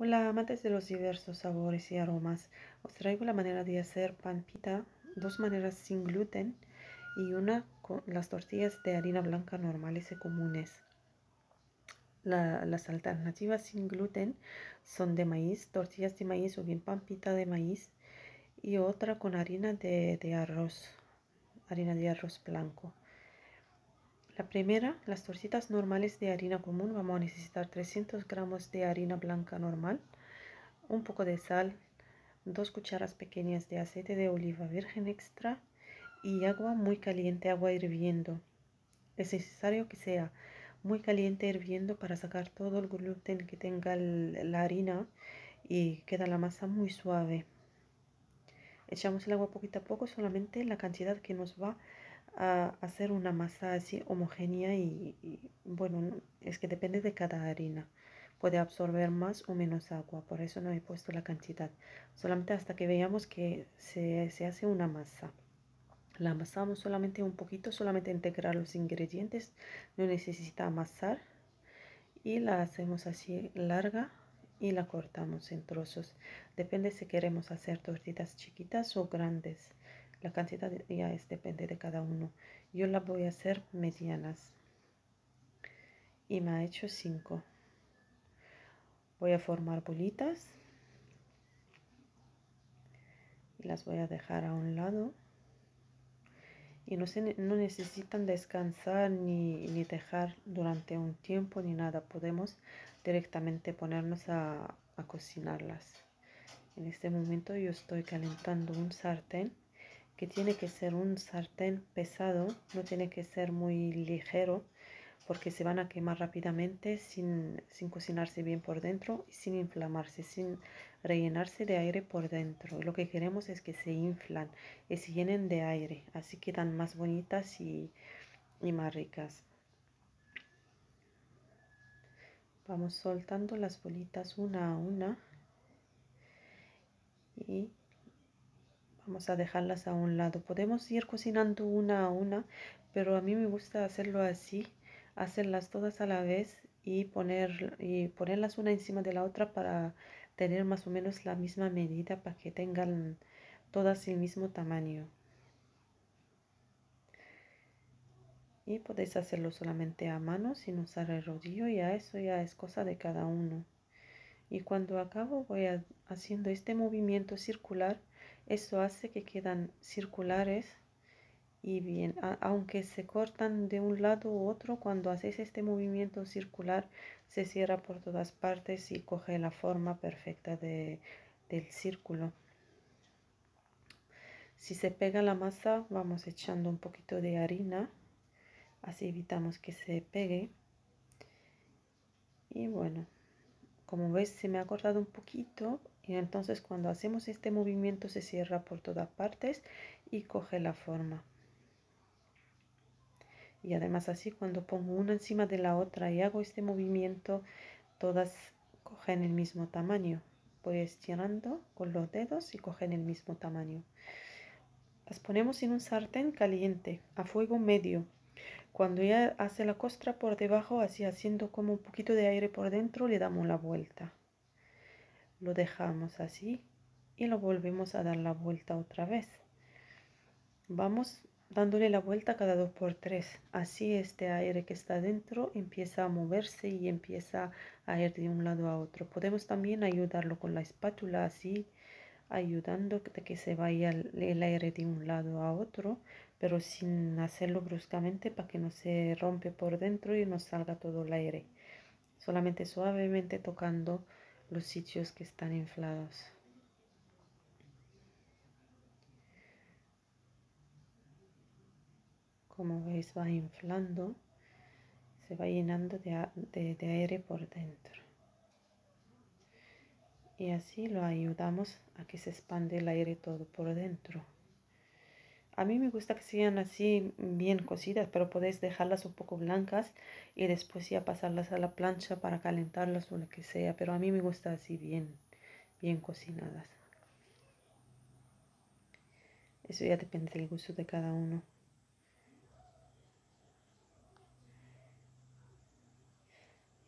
Hola, amantes de los diversos sabores y aromas. Os traigo la manera de hacer pan pita, dos maneras sin gluten y una con las tortillas de harina blanca normales y comunes. Las alternativas sin gluten son de maíz, tortillas de maíz o bien pan pita de maíz y otra con harina de arroz blanco. La primera, las tortitas normales de harina común, vamos a necesitar 300 gramos de harina blanca normal, un poco de sal, 2 cucharas pequeñas de aceite de oliva virgen extra y agua muy caliente, agua hirviendo. Es necesario que sea muy caliente hirviendo para sacar todo el gluten que tenga la harina y queda la masa muy suave. Echamos el agua poquito a poco, solamente la cantidad que nos va a hacer una masa así homogénea y bueno, es que depende de cada harina. Puede absorber más o menos agua, por eso no he puesto la cantidad. Solamente hasta que veamos que se hace una masa. La amasamos solamente un poquito, solamente integrar los ingredientes, no necesita amasar. Y la hacemos así larga y la cortamos en trozos. Depende si queremos hacer tortitas chiquitas o grandes. La cantidad ya depende de cada uno. Yo la voy a hacer medianas y me ha hecho 5. Voy a formar bolitas y las voy a dejar a un lado. Y no necesitan descansar ni dejar durante un tiempo ni nada. Podemos directamente ponernos a cocinarlas. En este momento yo estoy calentando un sartén que tiene que ser un sartén pesado, no tiene que ser muy ligero porque se van a quemar rápidamente sin cocinarse bien por dentro y sin inflamarse, sin rellenarse de aire por dentro. Lo que queremos es que se inflan y se llenen de aire, así quedan más bonitas y más ricas. Vamos soltando las bolitas una a una y vamos a dejarlas a un lado. Podemos ir cocinando una a una, pero a mí me gusta hacerlo así, hacerlas todas a la vez y ponerlas una encima de la otra para tener más o menos la misma medida, para que tengan todas el mismo tamaño. Y podéis hacerlo solamente a mano sin usar el rodillo, ya eso ya es cosa de cada uno. Y cuando acabo haciendo este movimiento circular, eso hace que quedan circulares y bien, aunque se cortan de un lado u otro, cuando haces este movimiento circular se cierra por todas partes y coge la forma perfecta del círculo. Si se pega la masa, vamos echando un poquito de harina, así evitamos que se pegue. Y bueno, como ves se me ha cortado un poquito y entonces cuando hacemos este movimiento se cierra por todas partes y coge la forma. Y además así cuando pongo una encima de la otra y hago este movimiento, todas cogen el mismo tamaño. Voy estirando con los dedos y cogen el mismo tamaño. Las ponemos en un sartén caliente a fuego medio. Cuando ya hace la costra por debajo, así haciendo como un poquito de aire por dentro, le damos la vuelta. Lo dejamos así y lo volvemos a dar la vuelta otra vez. Vamos dándole la vuelta cada 2 por 3. Así este aire que está dentro empieza a moverse y empieza a ir de un lado a otro. Podemos también ayudarlo con la espátula, así ayudando a que se vaya el aire de un lado a otro, pero sin hacerlo bruscamente para que no se rompe por dentro y no salga todo el aire. Solamente suavemente tocando los sitios que están inflados. Como veis va inflando, se va llenando de aire por dentro. Y así lo ayudamos a que se expande el aire todo por dentro. A mí me gusta que sean así bien cocidas, pero podéis dejarlas un poco blancas y después ya pasarlas a la plancha para calentarlas o lo que sea. Pero a mí me gusta así bien cocinadas. Eso ya depende del gusto de cada uno.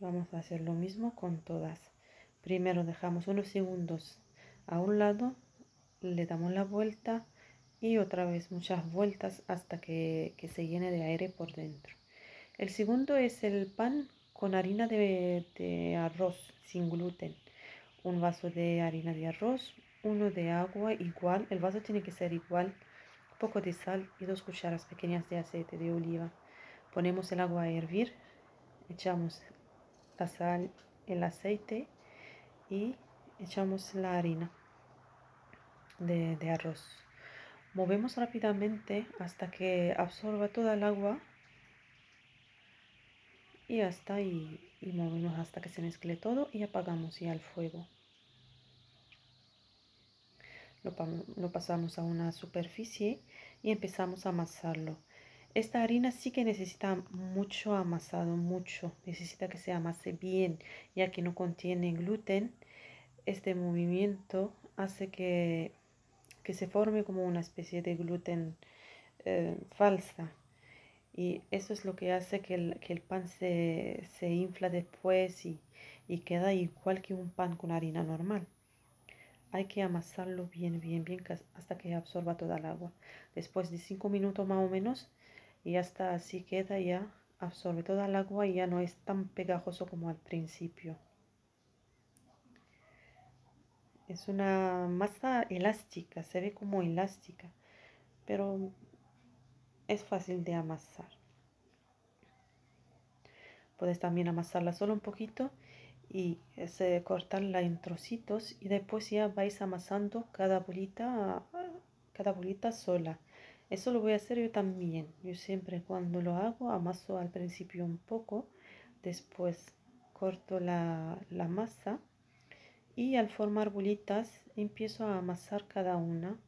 Vamos a hacer lo mismo con todas. Primero dejamos unos segundos a un lado, le damos la vuelta y otra vez muchas vueltas hasta que se llene de aire por dentro. El segundo es el pan con harina de arroz sin gluten. Un vaso de harina de arroz, uno de agua igual, el vaso tiene que ser igual, un poco de sal y 2 cucharas pequeñas de aceite de oliva. Ponemos el agua a hervir, echamos la sal, el aceite y echamos la harina de arroz. Movemos rápidamente hasta que absorba toda el agua y y movemos hasta que se mezcle todo y apagamos ya el fuego. Lo pasamos a una superficie y empezamos a amasarlo. Esta harina sí que necesita mucho amasado, mucho. Necesita que se amase bien, ya que no contiene gluten. Este movimiento hace que se forme como una especie de gluten falsa. Y eso es lo que hace que el pan se infla después y queda igual que un pan con harina normal. Hay que amasarlo bien, bien, bien hasta que absorba toda el agua. Después de 5 minutos más o menos, y hasta así queda ya, absorbe toda el agua y ya no es tan pegajoso como al principio. Es una masa elástica, se ve como elástica, pero es fácil de amasar. Puedes también amasarla solo un poquito y cortarla en trocitos y después ya vais amasando cada bolita sola. Eso lo voy a hacer yo también. Yo siempre cuando lo hago amaso al principio un poco, después corto la masa y al formar bolitas empiezo a amasar cada una.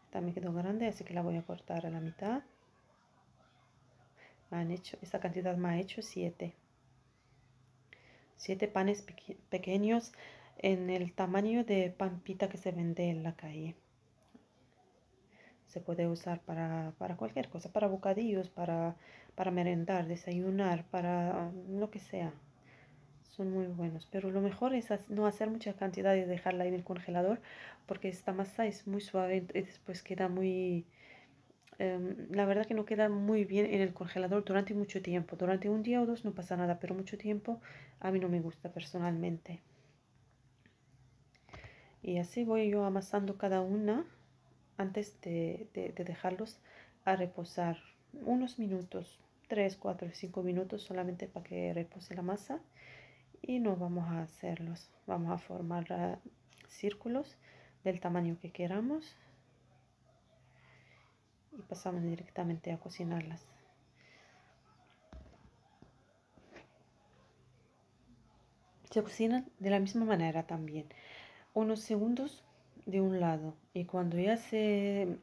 Esta me quedó grande, así que la voy a cortar a la mitad. Esta cantidad me ha hecho 7. 7 panes pequeños en el tamaño de pan pita que se vende en la calle. Se puede usar para cualquier cosa, para bocadillos, para merendar, desayunar, para lo que sea. Son muy buenos, pero lo mejor es no hacer mucha cantidad y dejarla en el congelador porque esta masa es muy suave y después queda muy... la verdad que no queda muy bien en el congelador durante mucho tiempo. Durante un día o dos no pasa nada, pero mucho tiempo a mí no me gusta personalmente. Y así voy yo amasando cada una antes de dejarlos a reposar unos minutos, 3, 4, 5 minutos solamente para que repose la masa. Y no vamos a hacerlos, vamos a formar círculos del tamaño que queramos y pasamos directamente a cocinarlas. Se cocinan de la misma manera también, unos segundos de un lado y cuando ya se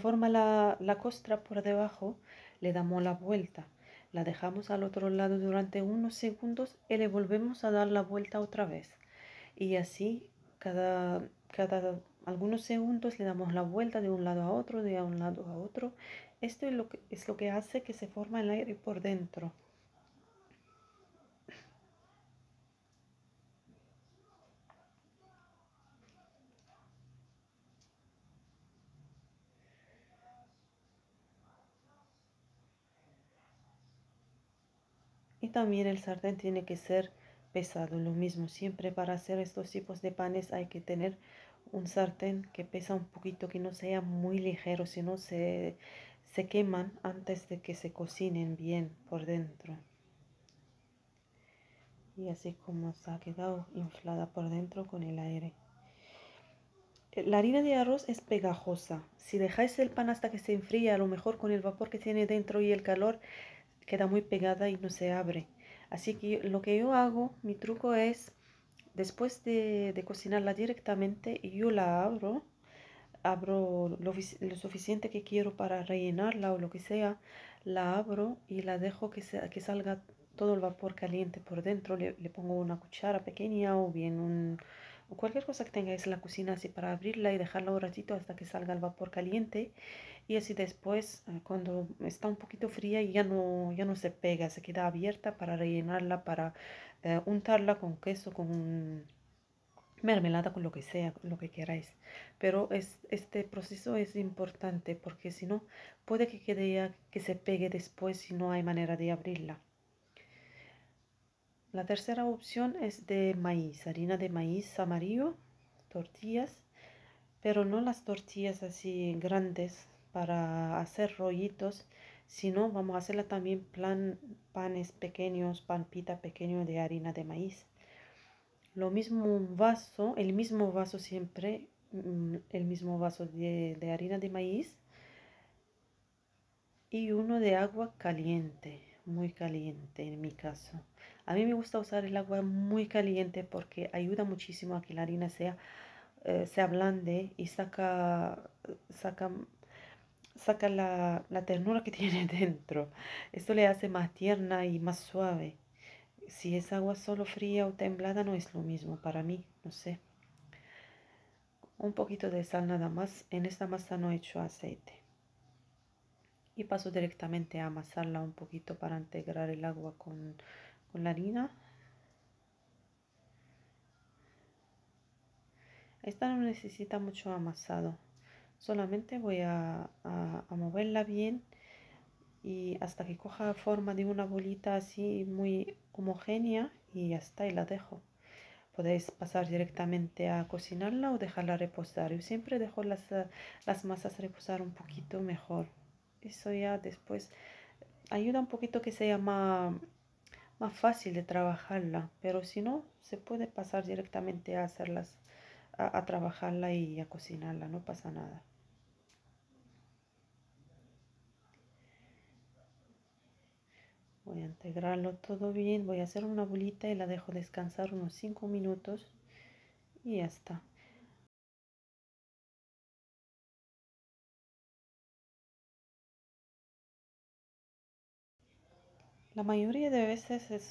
forma la costra por debajo, le damos la vuelta, la dejamos al otro lado durante unos segundos y le volvemos a dar la vuelta otra vez. Y así cada algunos segundos le damos la vuelta de un lado a otro, de un lado a otro. Esto es lo que hace que se forma el aire por dentro. Y también el sartén tiene que ser pesado, lo mismo. Siempre para hacer estos tipos de panes hay que tener un sartén que pesa un poquito, que no sea muy ligero, sino se queman antes de que se cocinen bien por dentro. Y así como se ha quedado inflada por dentro con el aire. La harina de arroz es pegajosa. Si dejáis el pan hasta que se enfríe, a lo mejor con el vapor que tiene dentro y el calor, queda muy pegada y no se abre. Así que lo que yo hago, mi truco es, después de cocinarla directamente, yo la abro lo suficiente que quiero para rellenarla o lo que sea, la abro y la dejo que salga todo el vapor caliente por dentro. Le pongo una cuchara pequeña o bien cualquier cosa que tengáis en la cocina así para abrirla y dejarla un ratito hasta que salga el vapor caliente y así después, cuando está un poquito fría, ya no se pega, se queda abierta para rellenarla, para untarla con queso, con mermelada, con lo que sea, lo que queráis. Pero este proceso es importante porque si no, puede que quede ya que se pegue después si no hay manera de abrirla. La tercera opción es de maíz, harina de maíz amarillo, tortillas, pero no las tortillas así grandes para hacer rollitos, sino vamos a hacerla también panes pequeños, pan pita pequeño de harina de maíz. Lo mismo un vaso, el mismo vaso siempre, el mismo vaso de harina de maíz y uno de agua caliente, muy caliente en mi caso. A mí me gusta usar el agua muy caliente porque ayuda muchísimo a que la harina se ablande y saca, saca la ternura que tiene dentro. Esto le hace más tierna y más suave. Si es agua solo fría o templada no es lo mismo para mí, no sé. Un poquito de sal nada más. En esta masa no he hecho aceite. Y paso directamente a amasarla un poquito para integrar el agua con la harina. Esta no necesita mucho amasado. Solamente voy a moverla bien y hasta que coja forma de una bolita así muy homogénea y ya está, y la dejo. Podéis pasar directamente a cocinarla o dejarla reposar. Yo siempre dejo las masas reposar un poquito mejor. Eso ya después ayuda un poquito que sea más fácil de trabajarla, pero si no, se puede pasar directamente a hacerlas, a trabajarla y a cocinarla, no pasa nada. Voy a integrarlo todo bien, voy a hacer una bolita y la dejo descansar unos 5 minutos y ya está. La mayoría de veces es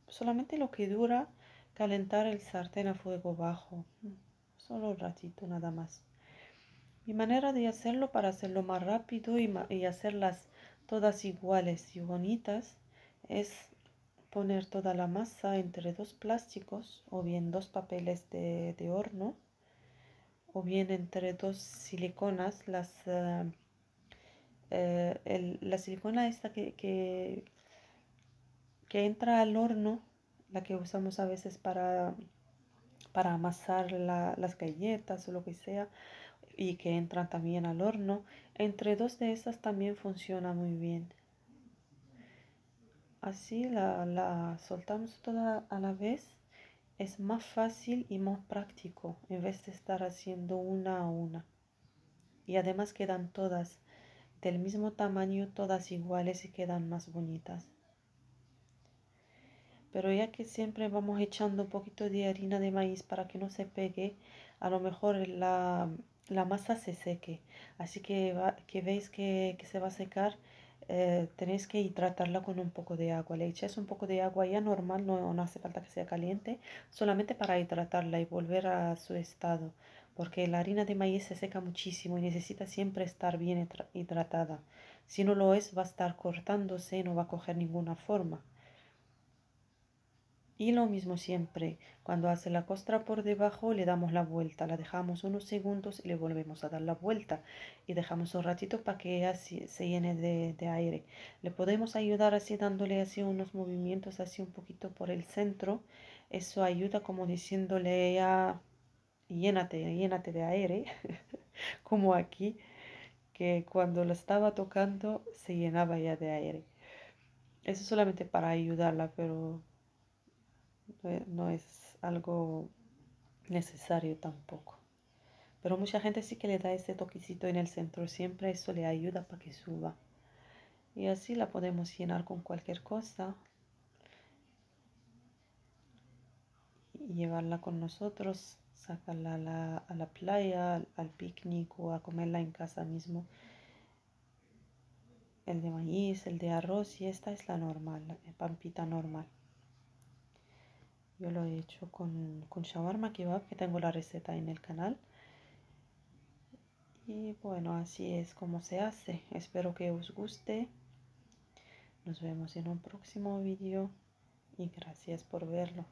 solamente lo que dura calentar el sartén a fuego bajo, solo un ratito nada más. Mi manera de hacerlo para hacerlo más rápido y hacerlas todas iguales y bonitas es poner toda la masa entre dos plásticos o bien dos papeles de horno o bien entre dos siliconas. La silicona esta que entra al horno, la que usamos a veces para amasar las galletas o lo que sea, y que entran también al horno. Entre dos de esas también funciona muy bien. Así la soltamos toda a la vez. Es más fácil y más práctico en vez de estar haciendo una a una. Y además quedan todas del mismo tamaño, todas iguales y quedan más bonitas. Pero ya que siempre vamos echando un poquito de harina de maíz para que no se pegue, a lo mejor la masa se seque. Así que veis que se va a secar, tenéis que hidratarla con un poco de agua. Le echáis un poco de agua ya normal, no hace falta que sea caliente, solamente para hidratarla y volver a su estado. Porque la harina de maíz se seca muchísimo y necesita siempre estar bien hidratada. Si no lo es, va a estar cortándose y no va a coger ninguna forma. Y lo mismo siempre, cuando hace la costra por debajo le damos la vuelta, la dejamos unos segundos y le volvemos a dar la vuelta y dejamos un ratito para que ella se llene de aire. Le podemos ayudar así dándole así unos movimientos así un poquito por el centro. Eso ayuda como diciéndole ya llénate de aire, como aquí, que cuando lo estaba tocando se llenaba ya de aire. Eso solamente para ayudarla, pero no es algo necesario tampoco. Pero mucha gente sí que le da ese toquecito en el centro, siempre eso le ayuda para que suba. Y así la podemos llenar con cualquier cosa y llevarla con nosotros, sacarla a la playa, al picnic o a comerla en casa mismo. El de maíz, el de arroz y esta es la normal, la pampita normal. Yo lo he hecho con shawarma kebab, que tengo la receta en el canal. Y bueno, así es como se hace. Espero que os guste. Nos vemos en un próximo vídeo y gracias por verlo.